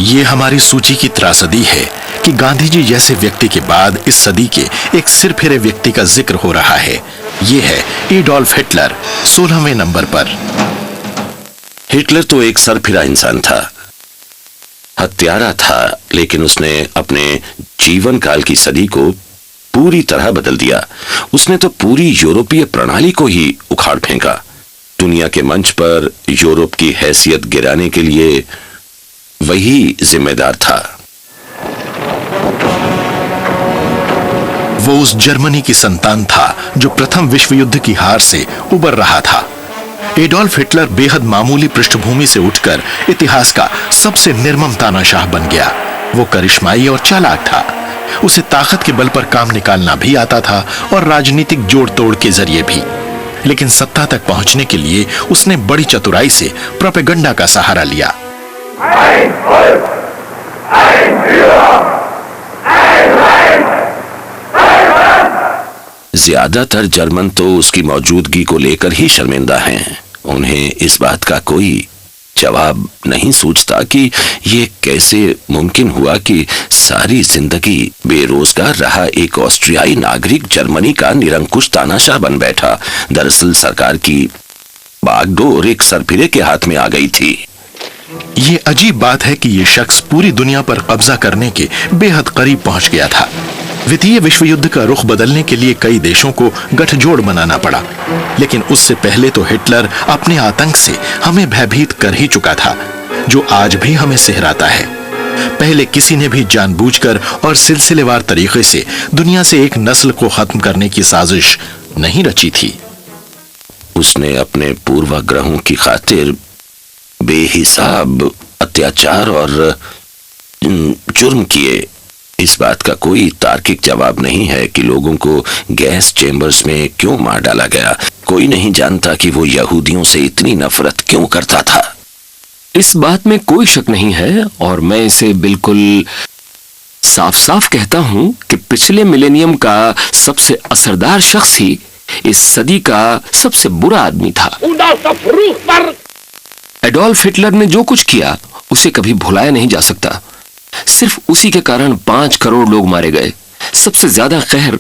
ये हमारी सूची की त्रासदी है कि गांधी जी जैसे व्यक्ति के बाद इस सदी के एक सिरफिरे व्यक्ति का जिक्र हो रहा है। ये है एडोल्फ हिटलर 16वें नंबर पर। हिटलर तो एक सरफिरा इंसान था, हत्यारा था, लेकिन उसने अपने जीवन काल की सदी को पूरी तरह बदल दिया। उसने तो पूरी यूरोपीय प्रणाली को ही उखाड़ फेंका। दुनिया के मंच पर यूरोप की हैसियत गिराने के लिए वही जिम्मेदार था। वो उस जर्मनी की संतान था जो प्रथम विश्व युद्ध की हार से उबर रहा था। एडोल्फ हिटलर बेहद मामूली पृष्ठभूमि से उठकर इतिहास का सबसे निर्मम तानाशाह बन गया। वो करिश्माई और चालाक था। उसे ताकत के बल पर काम निकालना भी आता था और राजनीतिक जोड़ तोड़ के जरिए भी। लेकिन सत्ता तक पहुंचने के लिए उसने बड़ी चतुराई से प्रोपेगेंडा का सहारा लिया। ज्यादातर जर्मन तो उसकी मौजूदगी को लेकर ही शर्मिंदा हैं। उन्हें इस बात का कोई जवाब नहीं सूझता कि ये कैसे मुमकिन हुआ कि सारी जिंदगी बेरोजगार रहा एक ऑस्ट्रियाई नागरिक जर्मनी का निरंकुश तानाशाह बन बैठा। दरअसल सरकार की बागडोर एक सरफिरे के हाथ में आ गई थी। ये अजीब बात है कि ये शख्स पूरी दुनिया पर कब्जा करने के बेहद करीब पहुंच गया था। द्वितीय विश्व युद्ध का रुख बदलने के लिए कई देशों को गठजोड़ बनाना पड़ा, लेकिन उससे पहले तो हिटलर अपने आतंक से हमें भयभीत कर ही चुका था, जो आज भी हमें सिहराता है। पहले किसी ने भी जानबूझकर और सिलसिलेवार तरीके से दुनिया से एक नस्ल को खत्म करने की साजिश नहीं रची थी। उसने अपने पूर्वाग्रहों की खातिर बेहिसाब अत्याचार और जुर्म किए। इस बात का कोई तार्किक जवाब नहीं है कि लोगों को गैस चेंबर्स में क्यों मार डाला गया। कोई नहीं जानता कि वो यहूदियों से इतनी नफरत क्यों करता था। इस बात में कोई शक नहीं है और मैं इसे बिल्कुल साफ साफ कहता हूं कि पिछले मिलेनियम का सबसे असरदार शख्स ही इस सदी का सबसे बुरा आदमी था। एडोल्फ हिटलर ने जो कुछ किया उसे कभी भुलाया नहीं जा सकता। सिर्फ उसी के कारण 5 करोड़ लोग मारे गए। सबसे ज्यादा कहर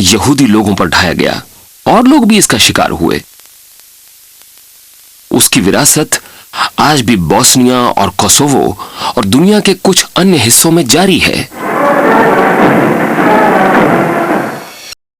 यहूदी लोगों पर ढाया गया और लोग भी इसका शिकार हुए। उसकी विरासत आज भी बोस्निया और कोसोवो और दुनिया के कुछ अन्य हिस्सों में जारी है।